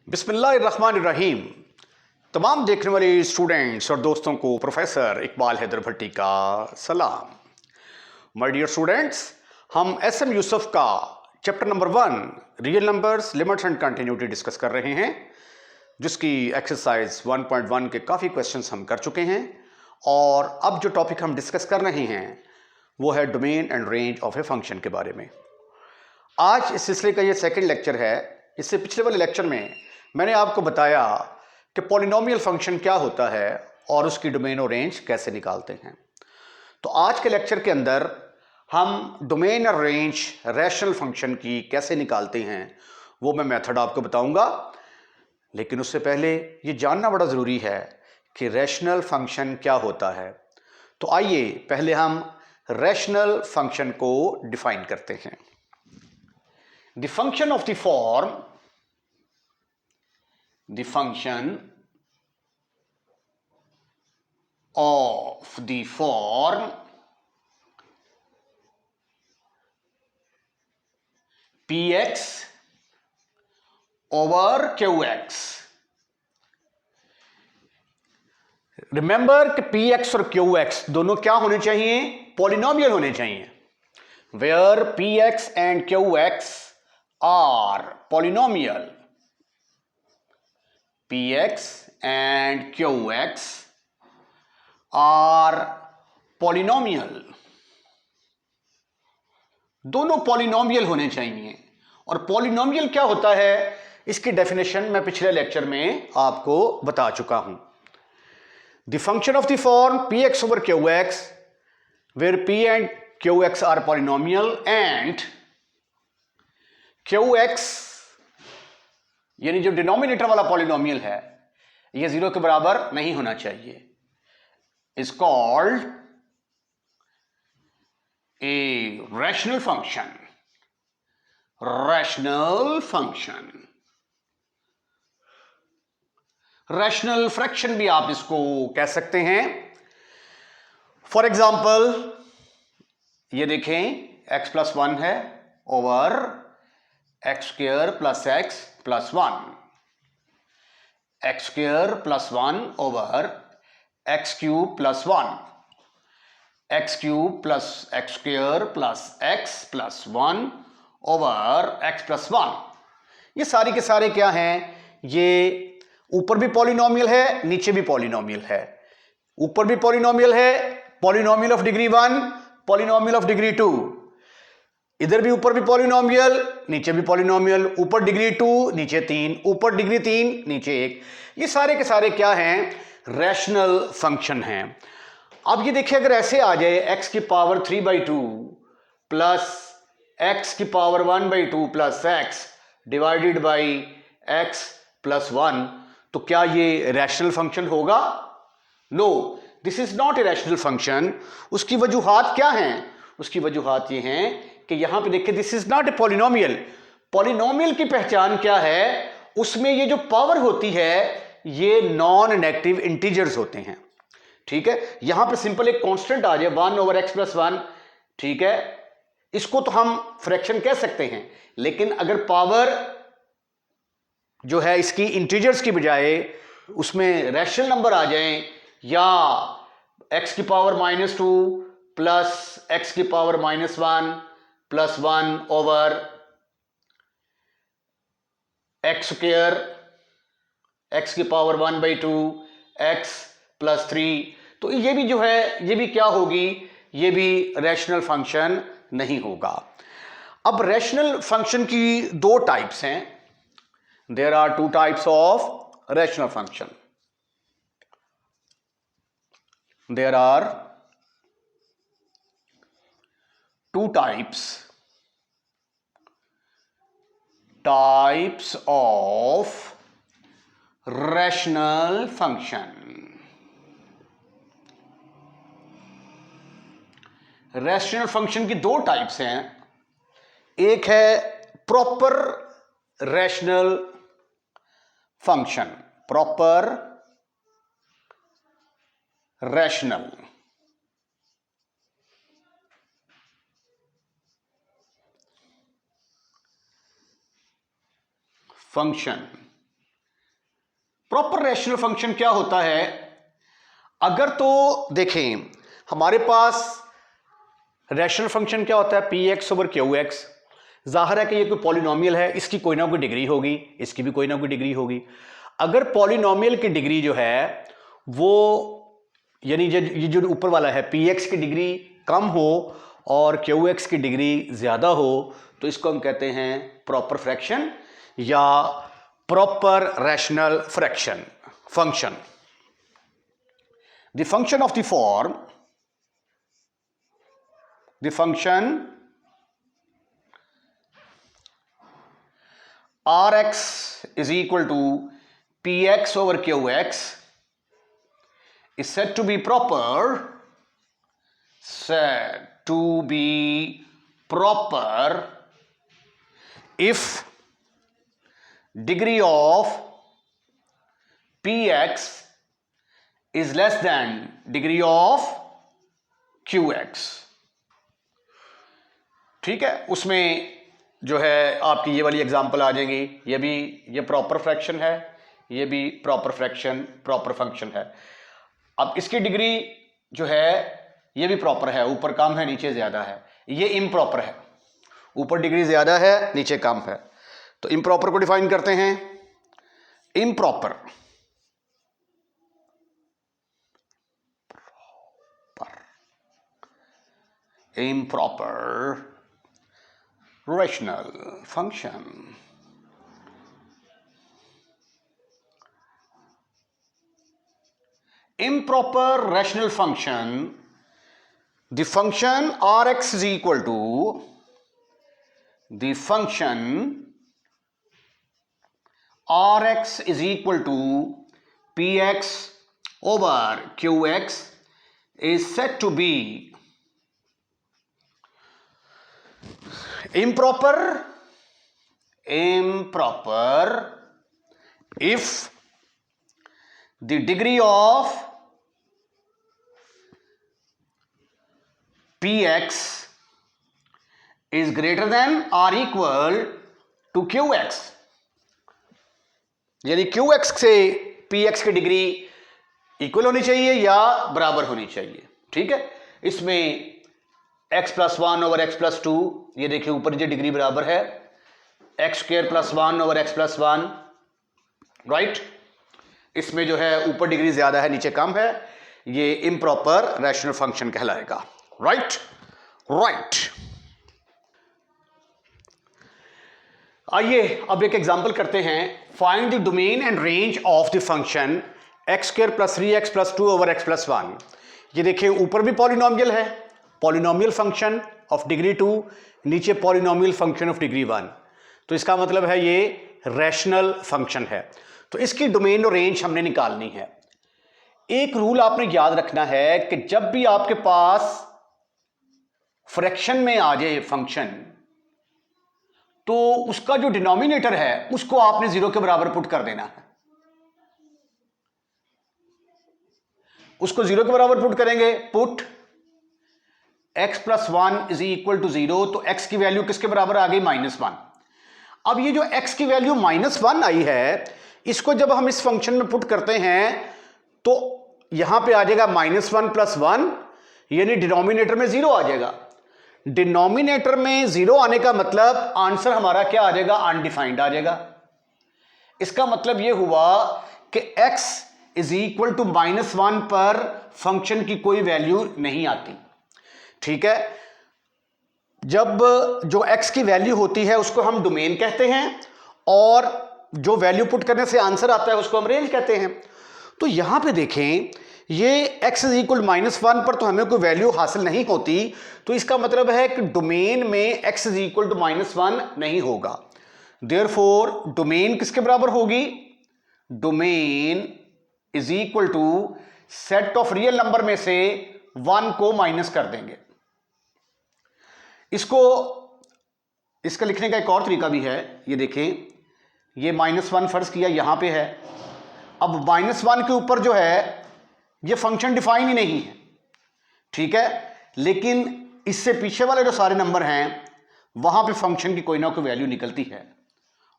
बिस्मिल्लाहिर्रहमानिर्रहीम। तमाम देखने वाले स्टूडेंट्स और दोस्तों को प्रोफेसर इकबाल हैदर भट्टी का सलाम। माय डियर स्टूडेंट्स, हम एस.एम. यूसुफ का chapter number 1 real numbers, limits and continuity discuss कर रहे हैं, जिसकी एक्सरसाइज 1.1 के काफ़ी क्वेश्चंस हम कर चुके हैं। और अब जो टॉपिक हम डिस्कस कर रहे हैं वो है domain and range of a function के बारे में। आज इस सिलसिले का ये सेकंड लेक्चर है। इससे पिछले वाले लेक्चर में मैंने आपको बताया कि पॉलिनोमियल फंक्शन क्या होता है और उसकी डोमेन और रेंज कैसे निकालते हैं। तो आज के लेक्चर के अंदर हम डोमेन और रेंज रैशनल फंक्शन की कैसे निकालते हैं वो मैं मेथड आपको बताऊंगा। लेकिन उससे पहले ये जानना बड़ा ज़रूरी है कि रैशनल फंक्शन क्या होता है। तो आइए पहले हम रैशनल फंक्शन को डिफाइन करते हैं। The function of the form px over qx। Remember कि px और qx दोनों क्या होने चाहिए? पॉलिनोमियल होने चाहिए। Where px and qx are polynomial, px and qx are polynomial, दोनों पॉलिनोमियल होने चाहिए। और पॉलिनोमियल क्या होता है इसकी डेफिनेशन मैं पिछले लेक्चर में आपको बता चुका हूं। The function of the form px over qx where p and qx are polynomial and qx यानी जो डिनोमिनेटर वाला पॉलिनोमियल है यह 0 के बराबर नहीं होना चाहिए, is called a rational function. Rational function, rational fraction भी आप इसको कह सकते हैं। फॉर एग्जाम्पल ये देखें x+1 है over x² + x + 1, x² + 1 over x³ + 1, x³ + x² + x + 1 over x + 1। ये सारी के सारे क्या हैं? ये ऊपर भी पॉलिनोमियल है, नीचे भी पॉलिनोमियल है। ऊपर भी पॉलिनोमियल है, polynomial of degree 1, polynomial of degree 2। इधर भी ऊपर भी पॉलिनोमियल, नीचे भी पॉलिनोमियल। ऊपर डिग्री 2, नीचे 3, ऊपर डिग्री 3, नीचे 1। ये सारे के सारे क्या हैं? रैशनल फंक्शन हैं। अब ये देखिए, अगर ऐसे आ जाए x³ 3/2 plus x³ 1/2 plus x divided by x + 1, तो क्या ये रैशनल फंक्शन होगा? No, this is not a rational function. उसकी वजूहात क्या हैं? उसकी वजूहात ये हैं कि यहां पे देखिए, this is not a polynomial. Polynomial की पहचान क्या है? उसमें ये जो पावर होती है ये नॉन नेगेटिव इंटीजर्स होते हैं। ठीक है, यहां पे सिंपल एक कांस्टेंट आ जाए 1 ओवर x + 1, ठीक है, इसको तो हम फ्रैक्शन कह सकते हैं। लेकिन अगर पावर जो है इसकी इंटीजर्स की बजाय उसमें रैशनल नंबर आ जाएं, या x² -2 plus x² -1 plus 1 over x² x² 1/2 x + 3, तो ये भी जो है ये भी क्या होगी? ये भी रैशनल फंक्शन नहीं होगा। अब रैशनल फंक्शन की दो टाइप्स हैं। There are 2 types of rational function. There are 2 types of rational function। Rational function की दो टाइप्स हैं। एक है proper rational function, proper rational function, proper rational function क्या होता है? अगर तो देखें हमारे पास रैशनल फंक्शन क्या होता है, P x over Q x. जाहिर है कि ये कोई पॉलिनोमियल है, इसकी कोई ना कोई डिग्री होगी, इसकी भी कोई ना कोई डिग्री होगी। अगर पॉलिनोमियल की डिग्री जो है वो यानी ये जो ऊपर वाला है पी एक्स की डिग्री कम हो और क्यू एक्स की डिग्री ज़्यादा हो तो इसको हम कहते हैं प्रॉपर फ्रैक्शन या proper rational fraction function. The function of the form, the function Rx is equal to Px over Qx is said to be proper, if degree of Px is less than degree of Qx। ठीक है, उसमें जो है आपकी ये वाली example आ जाएंगी, ये प्रॉपर फ्रैक्शन है, ये भी प्रॉपर फ्रैक्शन प्रॉपर फंक्शन है। अब इसकी डिग्री जो है ये भी प्रॉपर है, ऊपर कम है नीचे ज़्यादा है। ये इम्प्रॉपर है, ऊपर डिग्री ज़्यादा है नीचे कम है। तो इम्प्रॉपर को डिफाइन करते हैं, improper rational function। Improper rational function, the function Rx is equal to Px over Qx is said to be improper if the degree of Px is greater than or equal to Qx। यानी Qx से Px की degree equal होनी चाहिए या बराबर होनी चाहिए। ठीक है, इसमें x plus one over x plus two, ये देखिए ऊपर जो डिग्री बराबर है, x square plus one over x plus one, right. इसमें जो है ऊपर डिग्री ज्यादा है नीचे कम है, ये इम्प्रॉपर रैशनल फंक्शन कहलाएगा। राइट। आइए अब एक एग्जांपल करते हैं। Find the domain and range of the function x square plus three x plus two over x plus one. ये देखिए ऊपर भी पॉलिनोमियल है, पॉलिनोमियल फंक्शन ऑफ डिग्री 2, नीचे पॉलिनोमियल फंक्शन ऑफ डिग्री 1। तो इसका मतलब है ये रैशनल फंक्शन है। तो इसकी डोमेन और रेंज हमने निकालनी है। एक रूल आपने याद रखना है कि जब भी आपके पास फ्रैक्शन में आ जाए फंक्शन, तो उसका जो डिनोमिनेटर है उसको आपने 0 के बराबर पुट कर देना है। उसको 0 के बराबर पुट करेंगे, put x plus one is equal to 0, तो x की वैल्यू किसके बराबर आ गई, -1। अब ये जो x की वैल्यू -1 आई है, इसको जब हम इस फंक्शन में पुट करते हैं तो यहां पे आ जाएगा -1 प्लस 1, यानी डिनोमिनेटर में 0 आ जाएगा। डिनोमिनेटर में 0 आने का मतलब आंसर हमारा क्या आ जाएगा, अनडिफाइंड आ जाएगा। इसका मतलब यह हुआ कि x इज इक्वल टू -1 पर फंक्शन की कोई वैल्यू नहीं आती। ठीक है, जब जो x की वैल्यू होती है उसको हम डोमेन कहते हैं और जो वैल्यू पुट करने से आंसर आता है उसको हम रेंज कहते हैं। तो यहां पे देखें ये x इज इक्वल -1 पर तो हमें कोई वैल्यू हासिल नहीं होती, तो इसका मतलब है कि डोमेन में x इज इक्वल टू -1 नहीं होगा। देयरफॉर डोमेन किसके बराबर होगी, domain is equal to set of real number में से 1 को माइनस कर देंगे। इसका लिखने का एक और तरीका भी है, ये देखें, ये -1 फर्ज किया यहां पे है। अब -1 के ऊपर जो है ये फंक्शन डिफाइन ही नहीं है, ठीक है, लेकिन इससे पीछे वाले जो सारे नंबर हैं वहां पे फंक्शन की कोई ना कोई वैल्यू निकलती है,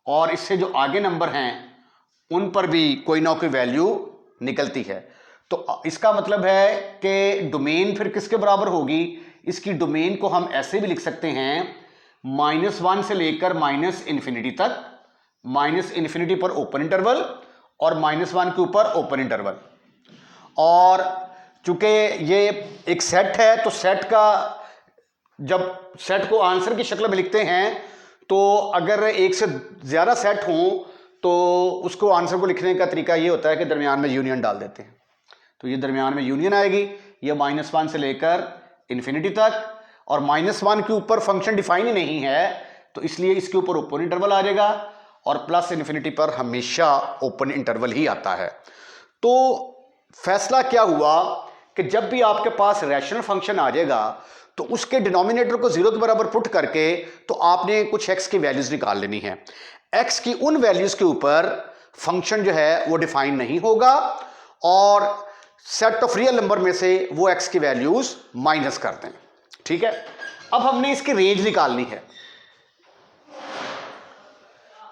और इससे जो आगे नंबर हैं उन पर भी कोई ना कोई वैल्यू निकलती है। तो इसका मतलब है कि डोमेन फिर किसके बराबर होगी? इसकी डोमेन को हम ऐसे भी लिख सकते हैं, -1 से लेकर -∞ तक, -∞ पर ओपन इंटरवल और -1 के ऊपर ओपन इंटरवल। और चूंकि ये एक सेट है तो सेट का, जब सेट को आंसर की शक्ल में लिखते हैं तो अगर एक से ज्यादा सेट हों तो उसको आंसर को लिखने का तरीका ये होता है कि दरमियान में यूनियन डाल देते हैं। तो ये दरमियान में यूनियन आएगी, ये -1 से लेकर इन्फिनिटी तक, और -1 के ऊपर फंक्शन डिफाइन ही नहीं है तो इसलिए इसके ऊपर ओपन इंटरवल आ जाएगा, और +∞ पर हमेशा ओपन इंटरवल ही आता है। तो फैसला क्या हुआ कि जब भी आपके पास रैशनल फंक्शन आ जाएगा तो उसके डिनोमिनेटर को 0 के बराबर पुट करके तो आपने कुछ x की वैल्यूज निकाल लेनी है। x की उन वैल्यूज के ऊपर फंक्शन जो है वो डिफाइन नहीं होगा, और सेट ऑफ रियल नंबर में से वो x की वैल्यूज माइनस कर दें। ठीक है, अब हमने इसकी रेंज निकालनी है।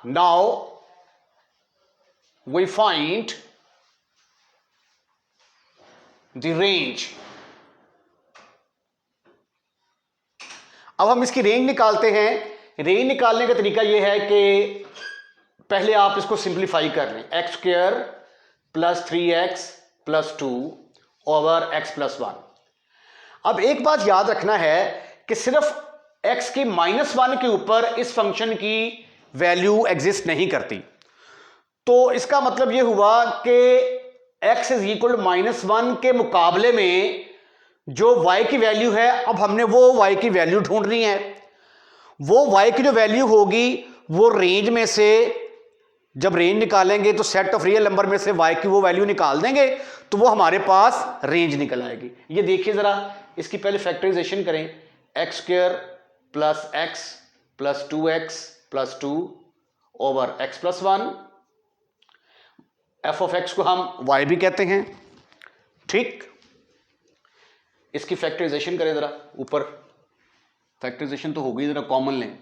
Now we find the range. अब हम इसकी रेंज निकालते हैं। रेंज निकालने का तरीका यह है कि पहले आप इसको सिंप्लीफाई कर लें, x² + 3x + 2 ओवर x + 1। अब एक बात याद रखना है कि सिर्फ x की -1 के ऊपर इस फंक्शन की वैल्यू एग्जिस्ट नहीं करती। तो इसका मतलब यह हुआ कि x = -1 के मुकाबले में जो y की वैल्यू है, अब हमने वो y की वैल्यू ढूंढनी है। वो y की जो वैल्यू होगी वो रेंज में से, जब रेंज निकालेंगे तो सेट ऑफ रियल नंबर में से y की वो वैल्यू निकाल देंगे तो वो हमारे पास रेंज निकल आएगी। ये देखिए जरा, इसकी पहले फैक्टराइजेशन करें, x² + x + 2x + 2 over x + 1। f of x को हम y भी कहते हैं। ठीक, इसकी फैक्टराइजेशन करें जरा, ऊपर फैक्टराइजेशन तो हो गई, जरा कॉमन लें।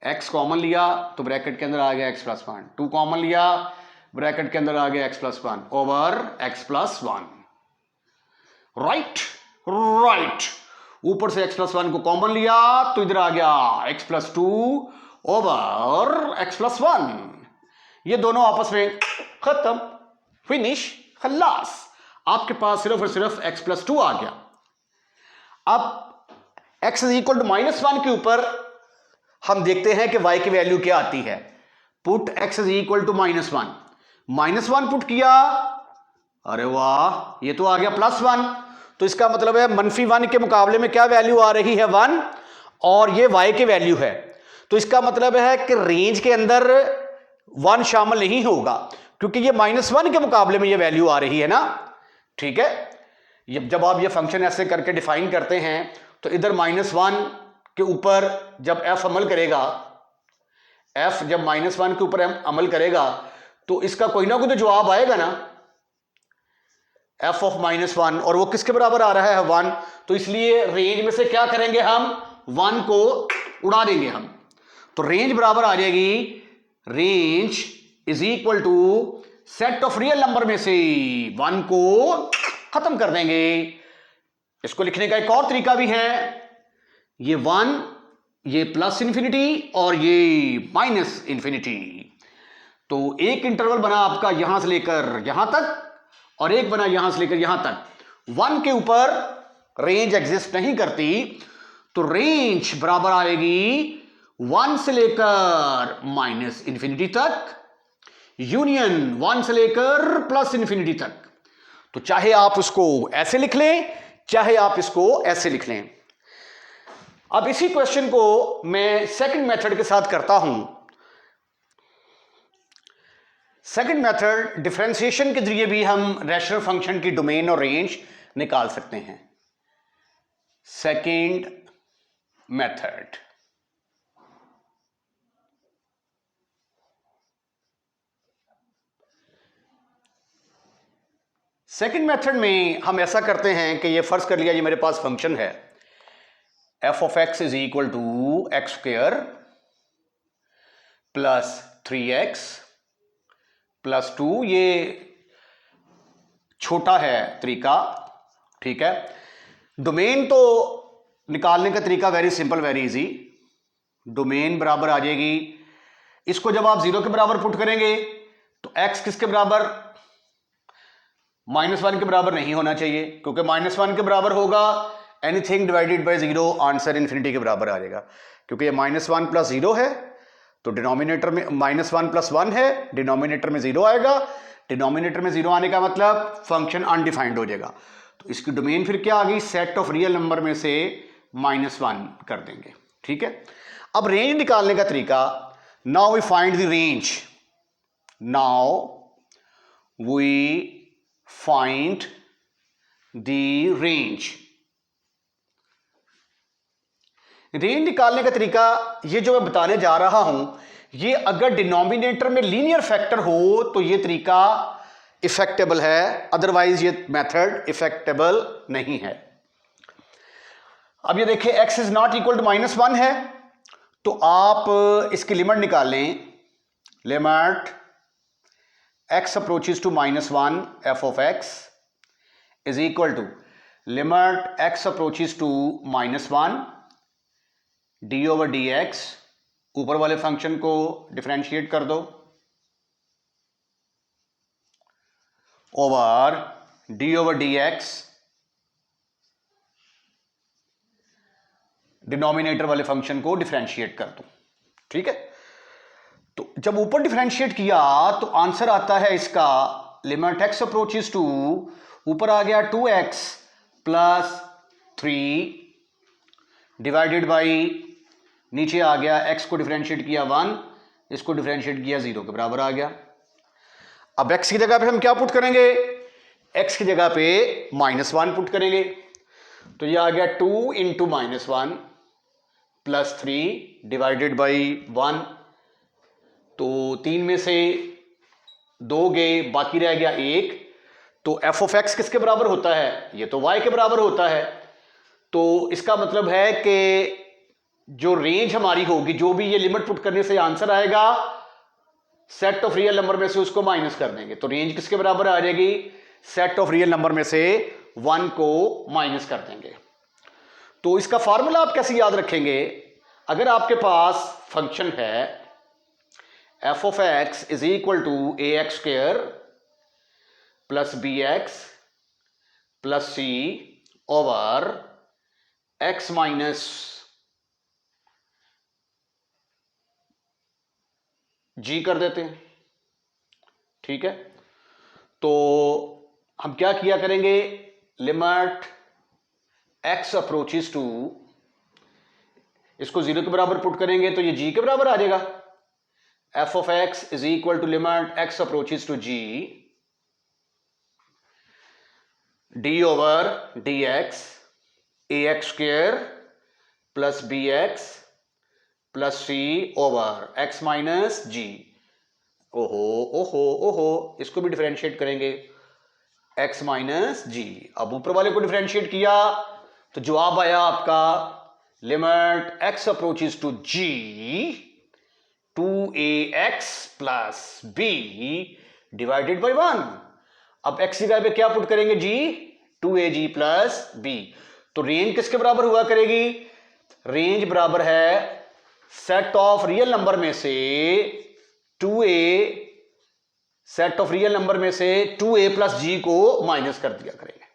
x कॉमन लिया तो ब्रैकेट के अंदर आ गया x + 1, 2 कॉमन लिया ब्रैकेट के अंदर आ गया x + 1 over x + 1। Right right, ऊपर से x + 1 को कॉमन लिया तो इधर आ गया x + 2 ओवर x + 1। ये दोनों आपस में खत्म, फिनिश, खल्लास। आपके पास सिर्फ और सिर्फ x + 2 आ गया। अब x = -1 के ऊपर हम देखते हैं कि y की वैल्यू क्या आती है। पुट x = -1, -1 पुट किया, अरे वाह, ये तो आ गया +1। तो इसका मतलब है -1 के मुकाबले में क्या वैल्यू आ रही है? 1, और ये y की वैल्यू है। तो इसका मतलब है कि रेंज के अंदर 1 शामिल नहीं होगा, क्योंकि ये -1 के मुकाबले में ये वैल्यू आ रही है ना। ठीक है, जब आप ये फंक्शन ऐसे करके डिफाइन करते हैं तो इधर -1 के ऊपर जब f अमल करेगा, f जब -1 के ऊपर अमल करेगा तो इसका कोई ना कोई तो जवाब आएगा ना, f ऑफ -1, और वो किसके बराबर आ रहा है? 1। तो इसलिए रेंज में से क्या करेंगे हम? 1 को उड़ा देंगे हम। तो रेंज बराबर आ जाएगी, range = set of real number में से 1 को खत्म कर देंगे। इसको लिखने का एक और तरीका भी है, ये 1, ये +∞ और ये -∞। तो एक इंटरवल बना आपका यहां से लेकर यहां तक, और एक बना यहां से लेकर यहां तक। 1 के ऊपर रेंज एग्जिस्ट नहीं करती, तो रेंज बराबर आएगी 1 से लेकर -∞ तक, यूनियन 1 से लेकर +∞ तक। तो चाहे आप उसको ऐसे लिख लें, चाहे आप इसको ऐसे लिख लें। अब इसी क्वेश्चन को मैं सेकंड मेथड के साथ करता हूं। सेकंड मेथड, डिफरेंशिएशन के जरिए भी हम रैशनल फंक्शन की डोमेन और रेंज निकाल सकते हैं। सेकंड मेथड, सेकंड मेथड में हम ऐसा करते हैं कि ये फर्ज कर लिया, ये मेरे पास फंक्शन है f of x = x² + 3x +2, ये छोटा है तरीका, ठीक है। डोमेन तो निकालने का तरीका very simple, very easy. Domain बराबर आ जाएगी, इसको जब आप 0 के बराबर पुट करेंगे तो x किसके बराबर, -1 के बराबर नहीं होना चाहिए, क्योंकि -1 के बराबर होगा anything divided by 0, answer infinity के बराबर आ जाएगा। क्योंकि ये -1 + 0 है तो डिनोमिनेटर में -1 + 1 है, डिनोमिनेटर में 0 आएगा। डिनोमिनेटर में 0 आने का मतलब फंक्शन अनडिफाइंड हो जाएगा। तो इसकी डोमेन फिर क्या आ गई, सेट ऑफ रियल नंबर में से -1 कर देंगे, ठीक है। अब रेंज निकालने का तरीका, now we find the range, now we find the range. Range निकालने का तरीका ये जो मैं बताने जा रहा हूं, ये अगर डिनोमिनेटर में लीनियर फैक्टर हो तो ये तरीका इफेक्टेबल है, अदरवाइज ये मेथड इफेक्टेबल नहीं है। अब ये देखिए x is not equal to -1 है, तो आप इसकी लिमिट निकाल लें, limit x approaches to -1 f of x is equal to limit x approaches to -1 d/dx, ऊपर वाले फंक्शन को डिफरेंशिएट कर दो, ओवर d/dx, डिनोमिनेटर वाले फंक्शन को डिफरेंशिएट कर दो, ठीक है। तो जब ऊपर डिफरेंशिएट किया तो आंसर आता है इसका लिमिट x अप्रोचेस टू, ऊपर आ गया 2x + 3 डिवाइडेड बाई, नीचे आ गया x को डिफरेंशिएट किया 1, इसको डिफरेंशिएट किया 0 के बराबर आ गया। अब x की जगह पे हम क्या पुट करेंगे, x की जगह पे -1 पुट करेंगे, तो ये आ गया 2 × -1 + 3 डिवाइडेड बाई 1, तो 3 में से 2 गए, बाकी रह गया 1, तो f of x किसके बराबर होता है, ये तो y के बराबर होता है। तो इसका मतलब है कि जो रेंज हमारी होगी, जो भी ये लिमिट पुट करने से आंसर आएगा, सेट ऑफ रियल नंबर में से उसको माइनस कर देंगे, तो रेंज किसके बराबर आ जाएगी, सेट ऑफ रियल नंबर में से 1 को माइनस कर देंगे। तो इसका फार्मूला आप कैसे याद रखेंगे, अगर आपके पास फंक्शन है f of x is equal to ax² + bx + c over x minus g कर देते हैं, ठीक है। तो हम क्या किया करेंगे, लिमिट x अप्रोचेस टू, इसको 0 के बराबर पुट करेंगे तो ये g के बराबर आ जाएगा। f of x is equal to limit x approaches to g d/dx ax² + bx + c over x minus g। ओहो ओहो ओहो, इसको भी डिफरेंशिएट करेंगे, x माइनस g। अब ऊपर वाले को डिफरेंशिएट किया तो जवाब आया आपका limit x approaches to g 2ax + b divided by 1। अब x की जगह पे क्या पुट करेंगे, g 2ag + b, तो रेंज किसके बराबर हुआ करेगी, रेंज बराबर है सेट ऑफ रियल नंबर में से 2a, set of real number में से 2a + g को माइनस कर दिया करेंगे,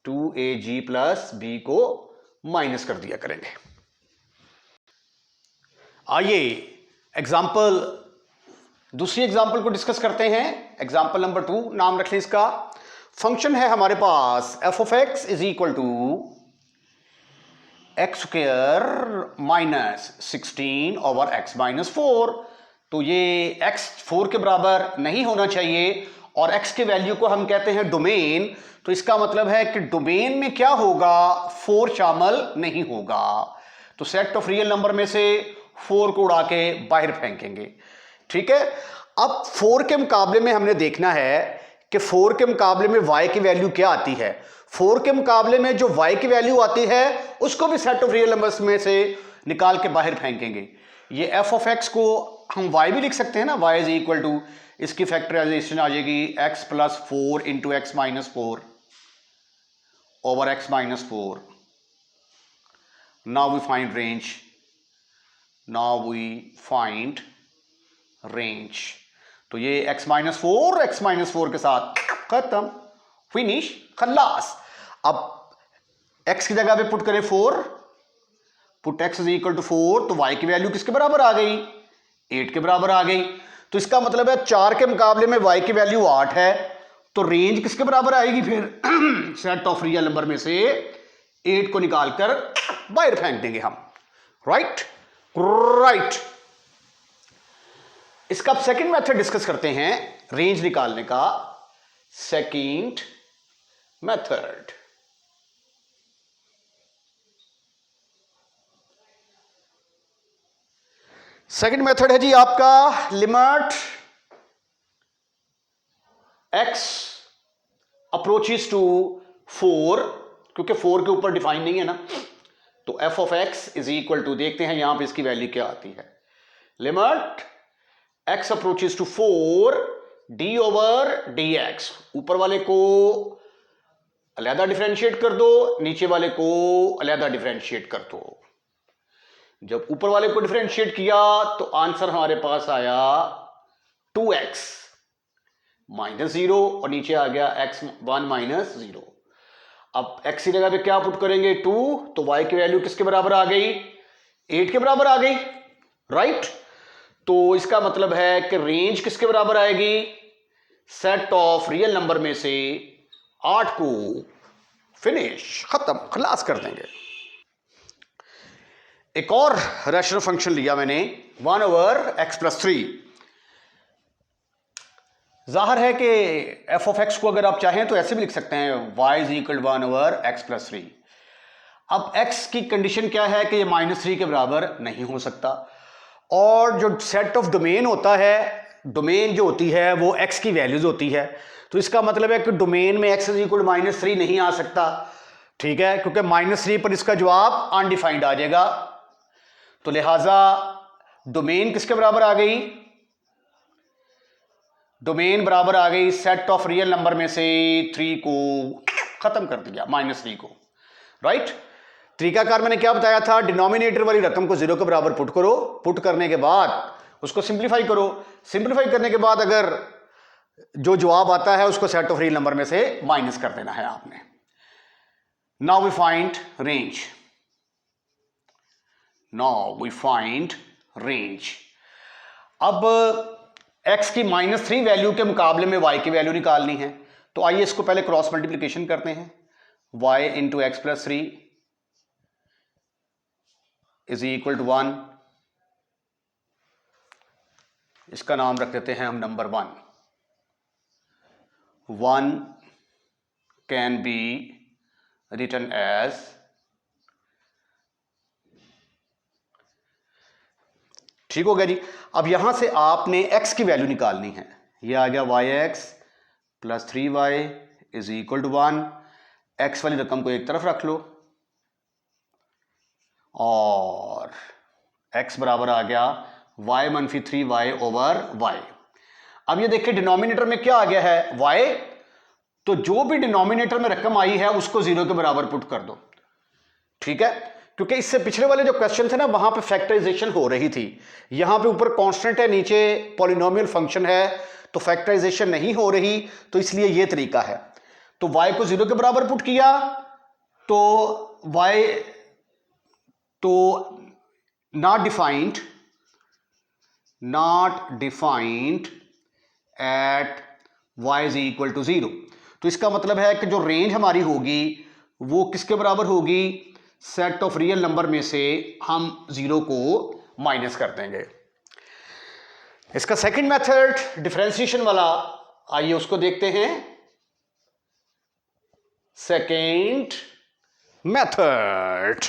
2ag + b को माइनस कर दिया करेंगे। आइए एग्जाम्पल, दूसरी एग्जाम्पल को डिस्कस करते हैं। एग्जाम्पल नंबर 2, नाम रख लें इसका। फंक्शन है हमारे पास f of x is equal to x² - 16 over x - 4। तो ये x 4 के बराबर नहीं होना चाहिए, और x के वैल्यू को हम कहते हैं डोमेन, तो इसका मतलब है कि डोमेन में क्या होगा, 4 शामिल नहीं होगा। तो सेट ऑफ रियल नंबर में से 4 को उड़ा के बाहर फेंकेंगे, ठीक है। अब 4 के मुकाबले में हमने देखना है कि 4 के मुकाबले में y की वैल्यू क्या आती है। 4 के मुकाबले में जो y की वैल्यू आती है उसको भी सेट ऑफ रियल नंबर्स में से निकाल के बाहर फेंकेंगे। ये f of x को हम y भी लिख सकते हैं ना, y इज इक्वल टू इसकी फैक्टराइजेशन आ जाएगी x plus 4 into x minus 4 over x minus 4. Now we find range. Now we find range. तो ये x माइनस 4 के साथ खत्म, फिनिश, खल्लास. अब x की जगह पे पुट करें 4, put x is equal to 4, तो y की वैल्यू किसके बराबर आ गई? 8 के बराबर आ गई. तो इसका मतलब है 4 के मुकाबले में y की वैल्यू 8 है, तो रेंज किसके बराबर आएगी फिर? सेट ऑफ रियल नंबर में से 8 को निकालकर बाहर फेंक देंगे हम. Right right. इसका अब सेकंड मेथड डिस्कस करते हैं, रेंज निकालने का सेकंड मेथड. सेकंड मेथड है जी आपका लिमिट x अप्रोचेस टू 4, क्योंकि 4 के ऊपर डिफाइन नहीं है ना, तो f of x is equal to, देखते हैं यहां पे इसकी वैल्यू क्या आती है. Limit x approaches to 4 d over dx. ऊपर वाले को अलहदा डिफरेंशिएट कर दो, नीचे वाले को अलहदा डिफरेंशिएट कर दो. जब ऊपर वाले को डिफरेंशिएट किया तो आंसर हमारे पास आया 2x माइनस 0 और नीचे आ गया x1 माइनस 0. अब x की जगह पे क्या पुट करेंगे? 2, तो y की वैल्यू किसके बराबर आ गई? 8 के बराबर आ गई. राइट. तो इसका मतलब है कि रेंज किसके बराबर आएगी? सेट ऑफ रियल नंबर में से 8 को फिनिश, खत्म, खलास कर देंगे. एक और रैशनल फंक्शन लिया मैंने 1 ओवर एक्स प्लस 3. जाहिर है कि f ऑफ x को अगर आप चाहें तो ऐसे भी लिख सकते हैं y is equal 1 over x plus 3. अब x की कंडीशन क्या है कि ये -3 के बराबर नहीं हो सकता, और जो सेट ऑफ डोमेन होता है, डोमेन जो होती है वो x की वैल्यूज होती है. तो इसका मतलब है कि डोमेन में x इज इक्वल -3 नहीं आ सकता. ठीक है, क्योंकि -3 पर इसका जवाब अनडिफाइंड आ जाएगा. तो लिहाजा डोमेन किसके बराबर आ गई? डोमेन बराबर आ गई सेट ऑफ रियल नंबर में से 3 को खत्म कर दिया, -3 को. राइट. तरीकाकार मैंने क्या बताया था? डिनोमिनेटर वाली रकम को 0 के बराबर पुट करो, पुट करने के बाद उसको सिंप्लीफाई करो, सिंप्लीफाई करने के बाद अगर जो जवाब आता है उसको सेट ऑफ रियल नंबर में से माइनस कर देना है आपने. Now we find range. Now we find range. अब x की -3 वैल्यू के मुकाबले में y की वैल्यू निकालनी है, तो आइए इसको पहले क्रॉस मल्टीप्लिकेशन करते हैं. y into x plus 3 is equal to 1. इसका नाम रख देते हैं हम number 1. 1 can be written as, ठीक हो गया जी. अब यहां से आपने x की वैल्यू निकालनी है. ये आ गया yx plus 3y is equal to 1. x वाली रकम को एक तरफ रख लो और x बराबर आ गया y मनफी 3y ओवर y. अब ये देखिए डिनोमिनेटर में क्या आ गया है? y. तो जो भी डिनोमिनेटर में रकम आई है उसको 0 के बराबर पुट कर दो. ठीक है, क्योंकि इससे पिछले वाले जो क्वेश्चन थे ना वहां पे फैक्टराइजेशन हो रही थी. यहां पे ऊपर कांस्टेंट है, नीचे पॉलिनोमियल फंक्शन है, तो फैक्टराइजेशन नहीं हो रही, तो इसलिए ये तरीका है. तो y को 0 के बराबर पुट किया तो y तो not defined at y is equal to 0. तो इसका मतलब है कि जो रेंज हमारी होगी वो किसके बराबर होगी? सेट ऑफ रियल नंबर में से हम 0 को माइनस कर देंगे. इसका सेकंड मेथड डिफरेंशिएशन वाला, आइए उसको देखते हैं. Second method.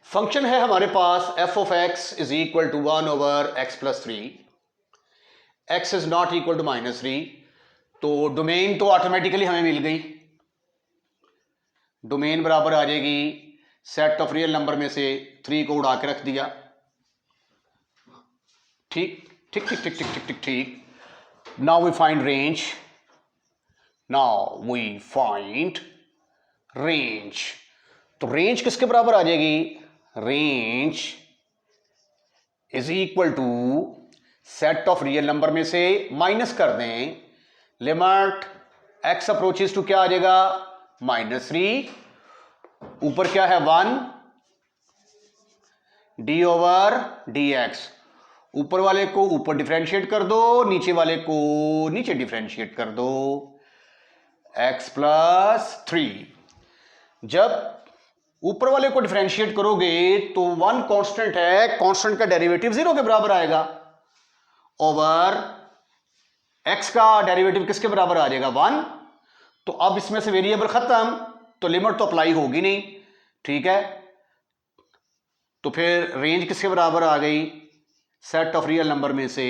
फंक्शन है हमारे पास f of x is equal to 1 over x plus 3. x is not equal to -3, तो डोमेन तो ऑटोमेटिकली हमें मिल गई. डोमेन बराबर आ जाएगी सेट ऑफ रियल नंबर में से 3 को उड़ा के रख दिया. ठीक ठीक ठीक ठीक ठीक ठीक ठीक ठीक। Now we find range, now we find range. तो रेंज किसके बराबर आ जाएगी? Range is equal to set of real number में से माइनस कर दें लिमिट एक्स अप्रोचेस टू क्या आ जाएगा? -3, ऊपर क्या है 1 डी ओवर डी एक्स। ऊपर वाले को ऊपर डिफरेंशिएट कर दो, नीचे वाले को नीचे डिफरेंशिएट कर दो, x प्लस 3। जब ऊपर वाले को डिफरेंशिएट करोगे तो 1 कांस्टेंट है, कांस्टेंट का डेरिवेटिव 0 के बराबर आएगा, ओवर x का डेरिवेटिव किसके बराबर आ जाएगा? 1। तो अब इसमें से वेरिएबल खत्म, तो लिमिट तो अप्लाई होगी नहीं, ठीक है। तो फिर रेंज किसके बराबर आ गई? सेट ऑफ रियल नंबर में से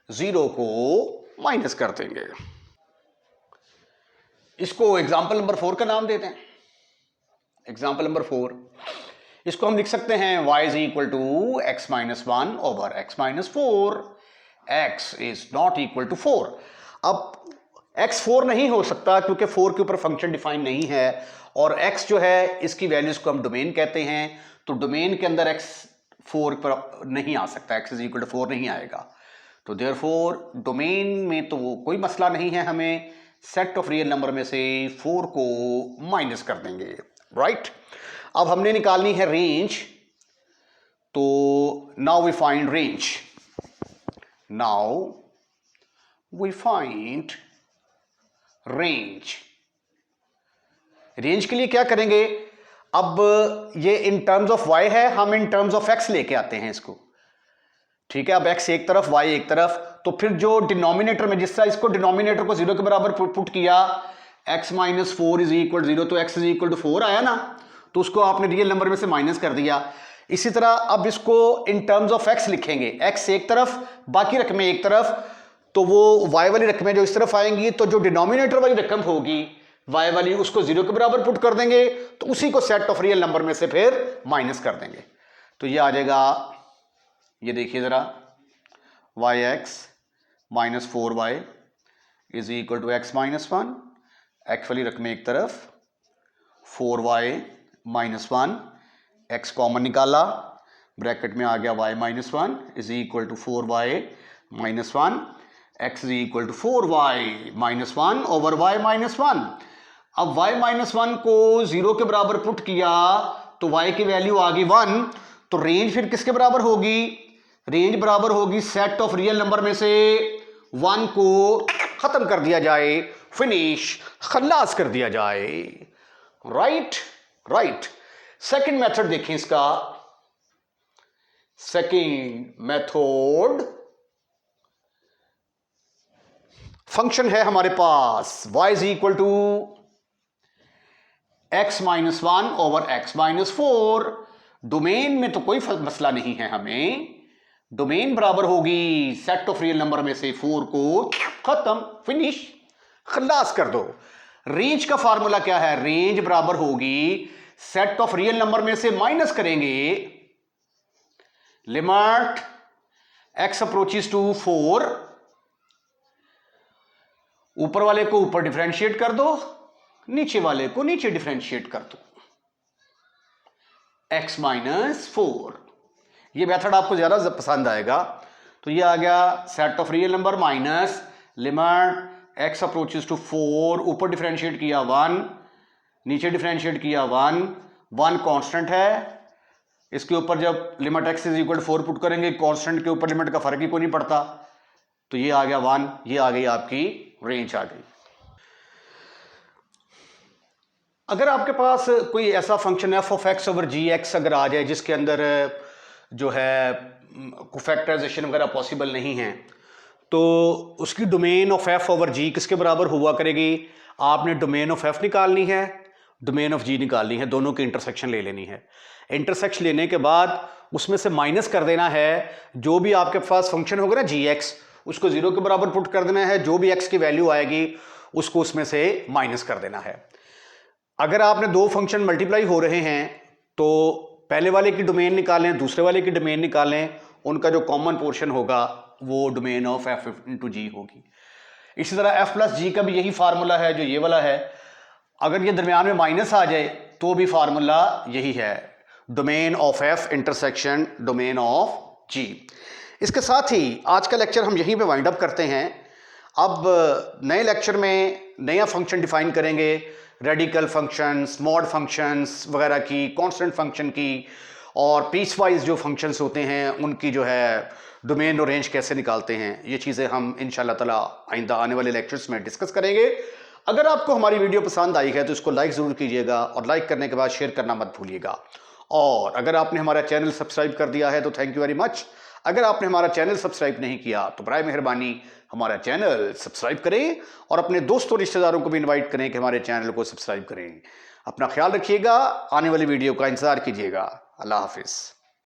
0 को माइनस कर देंगे। इसको एग्जाम्पल नंबर 4 का नाम देते हैं। एग्जाम्पल नंबर 4, इसको हम लिख सकते हैं y is equal to x minus 1 over x minus 4, x is not equal to 4। अब x 4 नहीं हो सकता क्योंकि 4 के ऊपर फंक्शन डिफाइन नहीं है, और x जो है इसकी वैल्यूज को हम डोमेन कहते हैं, तो डोमेन के अंदर x 4 पर नहीं आ सकता, x इज इक्वल टू 4 नहीं आएगा। तो देयरफॉर डोमेन में तो कोई मसला नहीं है, हमें सेट ऑफ रियल नंबर में से 4 को माइनस कर देंगे, राइट। अब हमने निकालनी है रेंज, तो now we find range, now we find range. Range के लिए क्या करेंगे? अब ये इन टर्म्स ऑफ y है, हम इन टर्म्स ऑफ x लेके आते हैं इसको, ठीक है। अब x एक तरफ y एक तरफ, तो फिर जो डिनोमिनेटर में जिस तरह इसको डिनोमिनेटर को 0 के बराबर पुट किया, x माइनस 4 इज इक्वल 0, तो x इज इक्वल टू 4 आया ना, तो उसको आपने रियल नंबर में से माइनस कर दिया। इसी तरह अब इसको इन टर्म्स ऑफ x लिखेंगे, x एक तरफ बाकी रकमें एक तरफ, तो वो y वाली रकमें जो इस तरफ आएंगी, तो जो डिनोमिनेटर वाली रकम होगी y वाली, उसको 0 के बराबर पुट कर देंगे, तो उसी को सेट ऑफ रियल नंबर में से फिर माइनस कर देंगे। तो ये आ जाएगा, ये देखिए जरा, yx minus 4y is equal to x minus 1, x वाली रकमें एक तरफ, 4y माइनस 1, x कॉमन निकाला, ब्रैकेट में आ गया y minus 1 is equal to 4y minus 1, x is equal to 4y minus 1 over y minus 1। अब y माइनस 1 को 0 के बराबर पुट किया तो y की वैल्यू आ गई 1, तो रेंज फिर किसके बराबर होगी? रेंज बराबर होगी सेट ऑफ रियल नंबर में से 1 को खत्म कर दिया जाए, फिनिश, खल्लास कर दिया जाए, राइट राइट। सेकंड मेथड देखें इसका, सेकंड मेथड, फंक्शन है हमारे पास y is equal to x minus 1 over x minus 4। Domain में तो कोई मसला नहीं है, हमें डोमेन बराबर होगी सेट ऑफ रियल नंबर में से 4 को खत्म, फिनिश, खल्लास कर दो। रेंज का फार्मूला क्या है? रेंज बराबर होगी सेट ऑफ रियल नंबर में से माइनस करेंगे लिमिट x अप्रोचेस टू 4, ऊपर वाले को ऊपर डिफरेंशिएट कर दो, नीचे वाले को नीचे डिफरेंशिएट कर दो, x माइनस 4। ये मेथड आपको ज्यादा पसंद आएगा। तो ये आ गया set of real number minus limit x approaches to 4, ऊपर डिफरेंशिएट किया 1, नीचे डिफरेंशिएट किया 1, 1 कांस्टेंट है, इसके ऊपर जब limit x is equal 4 put करेंगे, कांस्टेंट के ऊपर लिमिट का फर्क ही कोई नहीं पड़ता, तो ये आ गया 1, ये आ गई आपकी रेंज आ गई। अगर आपके पास कोई ऐसा function f of x over g x अगर आ जाए जिसके अंदर जो है फैक्टराइजेशन वगैरह पॉसिबल नहीं है, तो उसकी domain of f over g किसके बराबर हुआ करेगी? आपने डोमेन ऑफ f निकालनी है, डोमेन ऑफ g निकालनी है, दोनों की इंटरसेक्शन ले लेनी है। इंटरसेक्शन लेने के बाद उसमें से माइनस कर देना है, जो भी आपके पास फंक्शन होगा ना gx, उसको 0 के बराबर पुट कर देना है, जो भी x की वैल्यू आएगी उसको उसमें से माइनस कर देना है। अगर आपने दो फंक्शन मल्टीप्लाई हो रहे हैं तो पहले वाले की डोमेन निकालें, दूसरे वाले की डोमेन निकालें, उनका जो कॉमन पोर्शन होगा वो डोमेन ऑफ एफ इंटू जी होगी। इसी तरह एफ प्लस जी का भी यही फार्मूला है जो ये वाला है। अगर ये दरमियान में माइनस आ जाए तो भी फार्मूला यही है, domain of F intersection domain of G. इसके साथ ही आज का लेक्चर हम यहीं पे वाइंड अप करते हैं। अब नए लेक्चर में नया फंक्शन डिफाइन करेंगे, रेडिकल फंक्शंस, मॉड फंक्शंस वगैरह की, कांस्टेंट फंक्शन की, और पीस वाइज जो फंक्शंस होते हैं उनकी जो है डोमेन और रेंज कैसे निकालते हैं, ये चीज़ें हम इंशाल्लाह ताला आइंदा आने वाले लेक्चर्स में डिस्कस करेंगे। अगर आपको हमारी वीडियो पसंद आई है तो इसको लाइक ज़रूर कीजिएगा और लाइक करने के बाद शेयर करना मत भूलिएगा। और अगर आपने हमारा चैनल सब्सक्राइब कर दिया है तो थैंक यू वेरी मच। अगर आपने हमारा चैनल सब्सक्राइब नहीं किया तो बराए मेहरबानी हमारा चैनल सब्सक्राइब करें और अपने दोस्तों रिश्तेदारों को भी इनवाइट करें कि हमारे चैनल को सब्सक्राइब करें। अपना ख्याल रखिएगा, आने वाली वीडियो का इंतज़ार कीजिएगा। अल्लाह हाफिज़।